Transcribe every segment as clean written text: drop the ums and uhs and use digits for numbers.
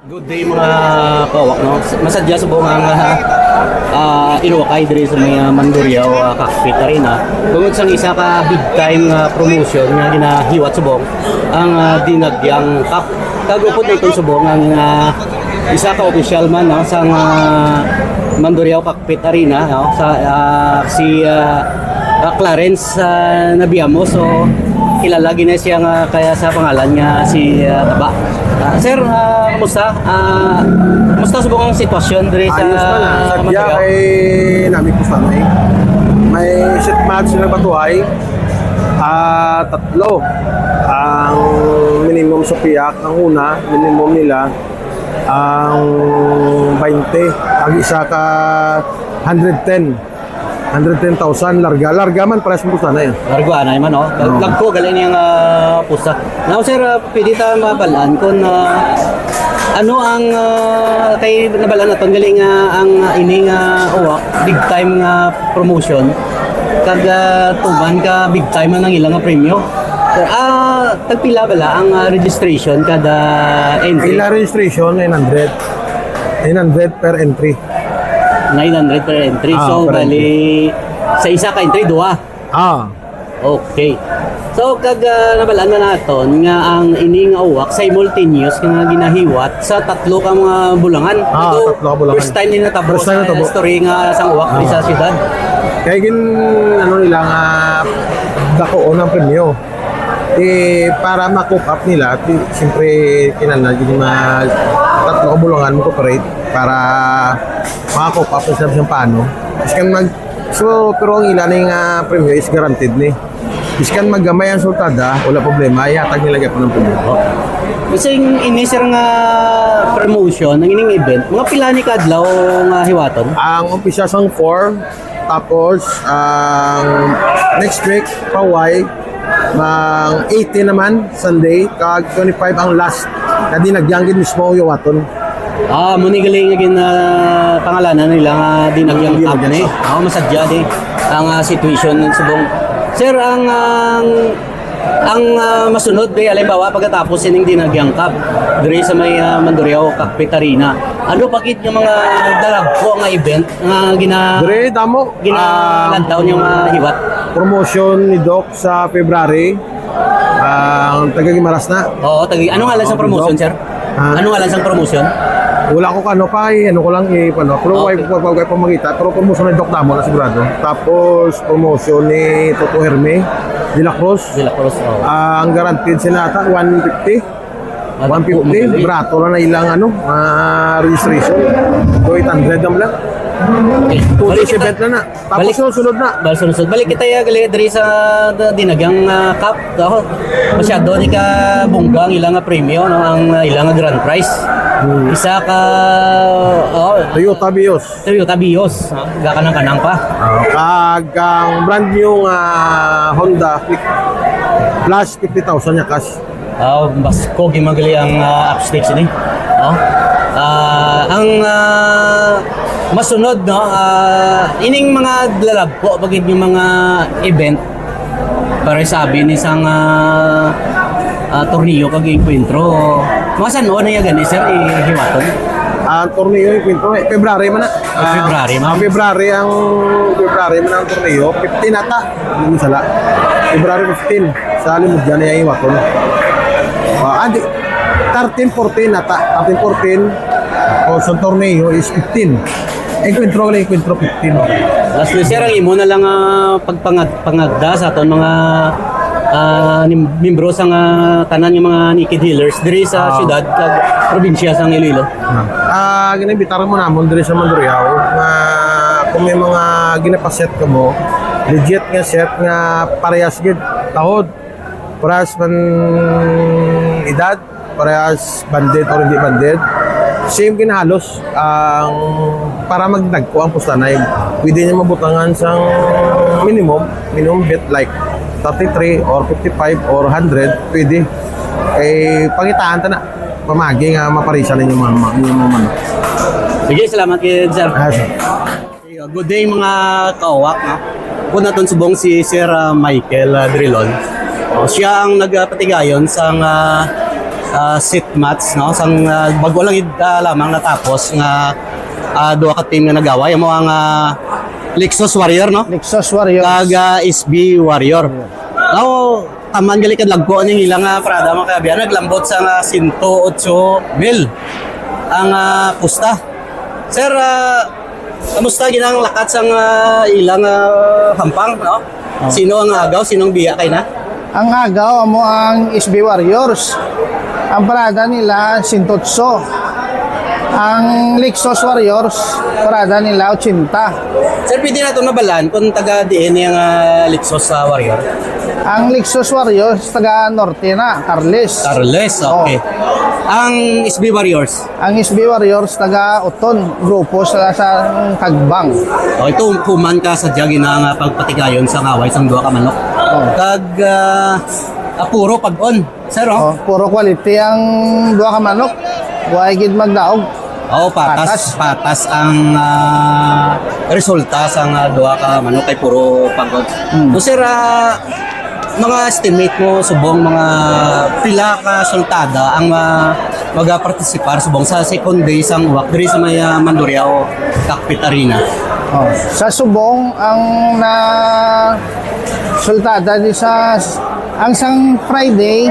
Good day mga kawak, no? Masadya sa buong ang Ilocay diri sa mga Mandurriao Cockpit Arena. Tungod sang isa ka big time promotion nga ginahiwat sa buong ang Dinagyang Cup. Kagupod na itong subong ang isa ka official man no, sa Mandurriao Cockpit Arena no, sa si Clarence Nabiamo. So kilala gina siya nga kaya sa pangalan nga si Taba. Sir, kamusta? Kamusta sa buong sitwasyon diri sa Ayos man na. Sadya Mandurriao? kay namin po sanay. May set match na batuhay. Tatlo. Ang minimum sa piyak, ang una, minimum nila, ang 20. Ang isa ka 110. 110,000 larga man para sa pusa na yan. Largo anay man no. Lagko galing niyang pusa. Now sir, pwede ta mabalaan kung ano ang kay nabalaan naton galing ang ining uwak big time nga promotion kag tuban ka big time nang ilang nga premyo. Tagpila bala ang registration kada entry? Ila registration 900. 900 per entry. 900 per entry. So per bali sa isa ka entry duha. Okay. So kag nabalaan na naton nga ang ining uwak simultaneous nga ginahiwat sa tatlo ka mga bulangan. Ito, tatlo ka bulangan. First time din natabo First time sa natabo. story nga sa uwak diri sa syudad. Kaya ano nila nga dakoon ng premyo. Para ma-cook up nila, siyempre kinala yung mga tatlo kabulungan mo cooperate para maka-cook up sa siyang paano. Iskan pero ang ilan yung premyo is guaranteed ni. Iskan maggamay ang sultada, wala problema, ihatag nilagay po ng premyo. Kasi ini sir nga promotion ng ining event, mga pila ni kadlaw nga hiwaton? Ang umpisa sang 4, tapos ang next week, Paway, mang 18 naman, Sunday, kag 25 ang last. Kadi nagyanggid mismo yung waton. Muni galing again pangalanan nila nga Dinagyang Cup ni. Masadya di ang situation ng subong. Sir, ang masunod kay halimbawa pagkatapos ining Dinagyang Cup diri sa may Mandurriao Cockpit Arena. Ano pakit yung mga dalagko nga event nga Dire damo ginalantaw yung hiwat? promotion ni Doc sa February. Ang taga-Gimaras na. Oo, ano nga lang sa promotion, sir? Ano nga lang sa promotion? Wala ko kano pa ano ko lang pano. Pero Okay. wag pa magita. Pero promotion ni Doc damo na sigurado. Tapos promotion ni Toto Herme de la Cruz. Sila Cruz. Ang guaranteed sila ata 150. 150 brato na ilang registration. So 800 lang. Okay. Two days event na. Tapos sunod na. Sunod. Balik kita ya gali diri sa Dinagyang Cup. Daho. Masyado ni ka bunggang ilang nga premyo no ang ilang nga grand prize. Isa ka Toyota Vios. Toyota Vios. Gakanang-kanang pa. Kag ang brand new Honda Click plus 50,000 niya cash. Basko gimagali ang upstakes ni. Ang masunod no ining mga lalagpo pagid yung mga event para sabi ni sang torneo kag encuentro. Mga saan mo na yan gani sir hiwaton? Ang torneo yung kwento February man na. February man. February man ang torneo. 15 ata. Hindi sala. February 15 sa Limudyan na yung waton. 13-14 ata. 13-14 o sa torneo is 15. Encuentro 15. Last sir ang imo na lang pagpangagda sa aton mga membro sa tanan yung mga naked healers diri sa syudad kag probinsya sa Iloilo. Ginibitaran mo namon diri sa Mandurriao nga kung may mga ginapaset ka mo, legit nga set nga parehas gid tahod. Parehas man edad, parehas banded or hindi banded. Same kinahalos ang para magdagko ang pustanay. Pwede niya mabutangan sang minimum bet like 33 or 55 or 100 pwede. Pangitaan ta na pamagi nga maparisan ninyo mga manok. Sige, salamat kay sir. Good day mga kawak. Kung naton subong si Sir Michael Drilon. Siya ang nagpatigayon sa seat match no sang bago lang lamang natapos nga duha ka team nga nagawa yung mga Lexus Warrior no Lexus Warriors. kag SB Warrior. Now taman gali kad lagko ning ilang parada mga kabiyan naglambot sa 108 mil ang pusta. Sir, kamusta ginang lakat sang ilang hampang no? Sino ang agaw, sinong biya kay na? Ang agaw mo ang SB Warriors. Ang parada nila 108. Ang Lexus Warriors, parada nila 80. Sir, pwede na ito nabalaan kung taga diin yung Lexus Warrior. Ang Lexus Warriors, taga Norte na, Carles. Carles, okay. Ang SB Warriors. Ang SB Warriors, taga Uton, grupo sa Kagbang. O ito, kuman ka sa diyagi na pagpatigayon sa ngaway sang duha ka manok. Kag puro pag-on. Sir, Oh, puro quality ang duha ka manok. Huwag gid magdaog. patas ang resulta sa duha ka manok kay puro pag-on. So sir, mga estimate mo subong mga pila ka sultada ang mag-participar subong sa second day sang uwak diri sa may Mandurriao Cockpit Arena. Oh. Sa Subong, ang na sultada di sa ang sang Friday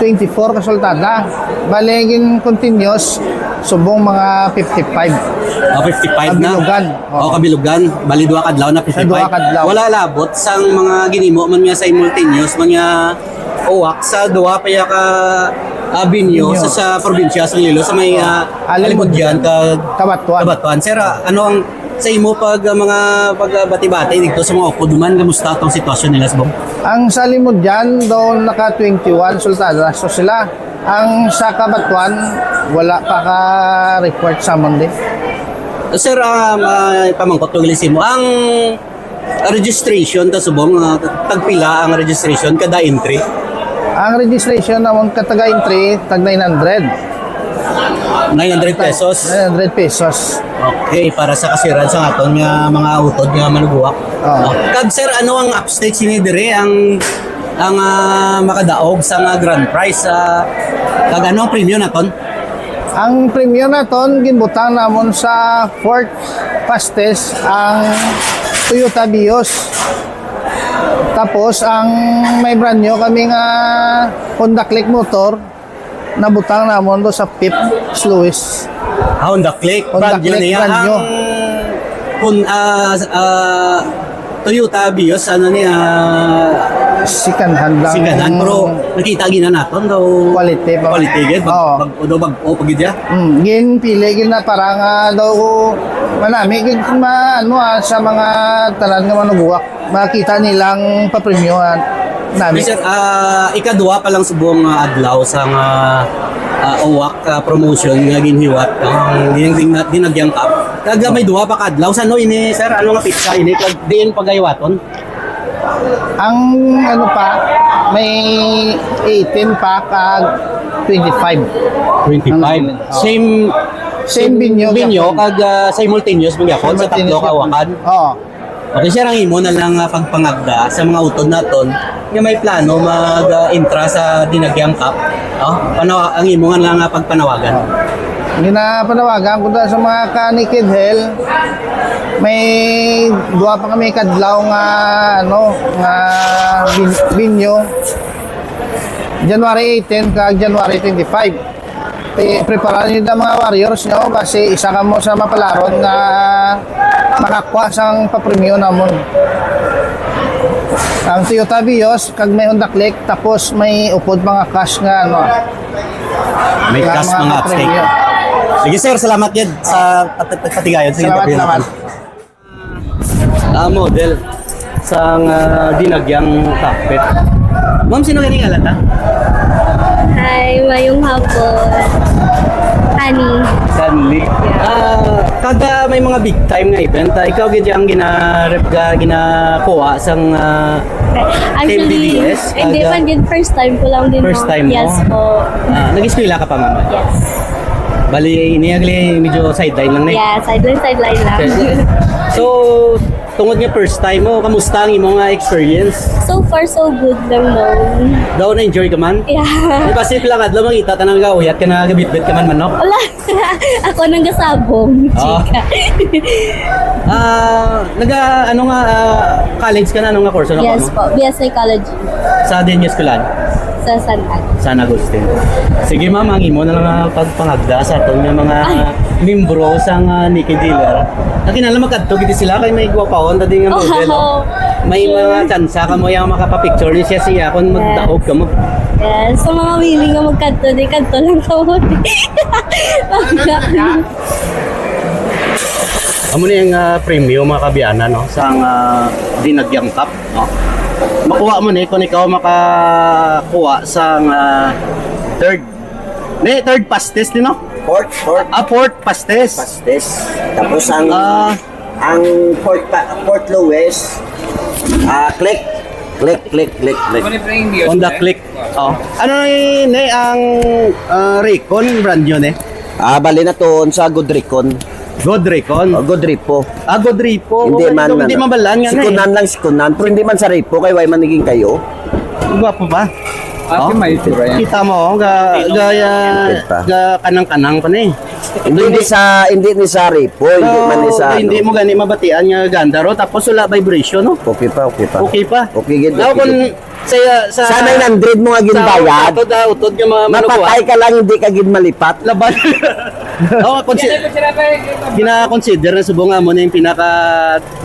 24 ka sultada. Baligin continuous subong mga 55. 55 na. Kabilugan. Kabilugan. Bali duha kadlaw na 55. Sa duha kadlaw. Wala labot sang mga ginimo man nga simultaneous man nga uwak sa duha pa ya ka binyo sa probinsya sa Lilo sa may Alimudyan Kabatuan. Sir, ano ang sa imo pag mga pagbati-bati dito sa mga okuduman kamusta tong sitwasyon nila sa bong? Ang sa Limudyan doon naka 21 sultada. So sila ang sa Kabatuan wala pa ka report sa Monday. Sir, pamangkot ko mo ang registration ta subong tagpila ang registration kada entry. Ang registration namon kataga entry tag 900. 900 pesos. 900 pesos. Okay, para sa kasiran sa aton nga mga utod nga manuguwak. Kag sir, ano ang upstage ni dire ang makadaog sa grand prize kag ano ang premium naton? Ang premium naton ginbutang namon sa fourth fastest ang Toyota Vios. Tapos ang may brand new kami nga Honda Click motor nabutang namon do sa fifth slowest. Honda Click, Honda brand yun Click, niya. brand new. Kung Toyota Vios, ano niya, Second hand lang. siganan, pero nakita gina naton daw. Quality pa. Quality gid, Oo. bag-o pagid ya. Gin pili gin na parang daw manami gid sa mga tanan nga manuguwak. Makita nilang pa-premiuman namin. Sir, ikadua pa lang subong adlaw sa uwak promotion nga ginhiwat ang dinagyang cup. Kag may duha pa kadlaw sa no ini sir, ano nga pizza ini kag diin pagaywaton. Ang ano pa, may 18 pa kag 25. 25. Same binyo. kag simultaneous magyapon sa tatlo ka awakan. Oo. Okay, sir, ang imo na lang pagpangagda sa mga utod naton nga may plano mag-intra sa dinagyang cup. Ang imo nga lang pagpanawagan. Ginapanawagan ko sa mga ka-Naked Hell. May duha pa kami kadlaw nga binyo. January 18 kag January 25. Prepare niyo mga warriors nyo kasi isa ka mo sa mapalaron na makakuha sang papremyo namon. Ang Toyota Vios kag may Honda Click tapos may upod mga cash nga May nga cash mga upstake. papremyo. Sige sir, salamat yan sa patigayon sa Salamat interview naman. Model sa dinagyang cockpit. Ma'am, sino ganing alata? Hi, mayong hapon. Honey. Sanli. Kada may mga big time nga event, ikaw gid ang ginakuha sang Actually, MDDS, hindi kada- man din first time ko lang din. First no? time mo? Yes po. nag-eskwela ka pa mama? Yes. Bali, iniyagli medyo sideline lang na. Yeah, sideline lang. So, tungod nga first time mo, kamusta ang imong experience? So far, so good lang no. Daw na-enjoy ka man? Yeah. Di ba safe lang adlaw mangita tanang gauyat ka na gabit-bit ka man manok? Wala. Ako nang gasabong, Ah. chika. College ka na, anong nga course? Ano Yes po, BS Psychology Sa din yung eskwelahan? sa San Agustin. San Agustin. Sige ma'am, ang imo na lang pagpangagda sa atong nga mga membro sa Nikki Dealer. Nakinala magkadto gid sila kay may gwapaon tadi nga model. Oh, May sure. mga tsansa ka mo yung makapapicture ni siya kung magdaog ka mo. Yes, sa mga willing nga magkanto, di kanto lang kamo. Amo na yung premium mga kabiyana no sa dinagyang cup no. Makuha mo ni kung ikaw makakuha sa third pastes din no. Fourth pastes. Pastes. Tapos ang Ah. ang Port Louis, click. On the click. Oh. Ano ni ang Recon brand yun eh? Bali na to sa Godricon. Godrecon. Godripo. Godripo. Hindi man Hindi mabalan nga na sikunan lang sikunan, pero hindi man sa ripo kay way man naging kayo. Gwapo ba? Oh, may tura yan. kita mo, kanang-kanang pa na eh. Hindi ni sa ripo, hindi man ni sa Hindi mo gani mabatian nga gandaro tapos wala vibration no. Okay pa. Okay pa. Okay gid. Daw kung sa Sana 900 mo nga ginbayad. Sa utod nga Mapatay ka lang hindi ka gid malipat. laban. Oh, kina-consider na subong nga mo na yung pinaka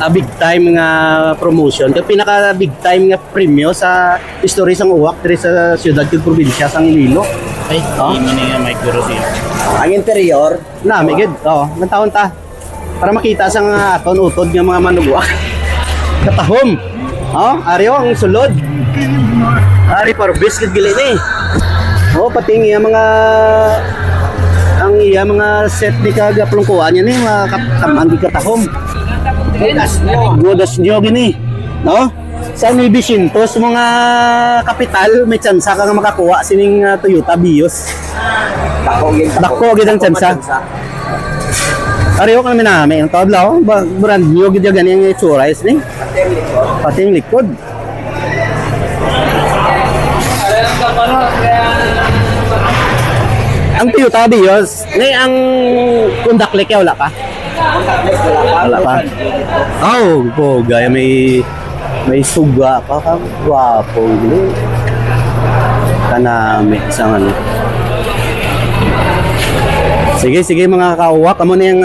big time nga promotion, yung pinaka big time nga premyo sa history sang uwak diri sa siyudad ug probinsya sang Iloilo. Ay, Ang interior, na may gid. Oh, nagtaon ta. Para makita sang aton utod nga mga manubuak. Katahom. Oh, ariyo ang sulod. Ari for biscuit gili ni. Oh, pati nga mga ang iya mga set ni kagaplong kuha niya ni mga katamang katahom. Godas nyo gini. No? Sa Navy Shintos, mga kapital, may tsansa ka nga makakuha sining Toyota Vios. Dako gid ang tsansa. Ariyo ka namin namin. Ang tawad lang, brand new gid yung ganyan yung itsura is ni. Pati yung likod. Ang Toyota Vios, ni ang kundaklik wala ka? Wala pa. Oh, gaya may suga pa ka. Wapo gini. Kanami isang ano. Sige mga kauwak, amo na yung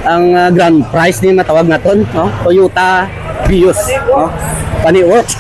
ang grand prize ni matawag naton, no? Toyota Vios, no? Paniworks.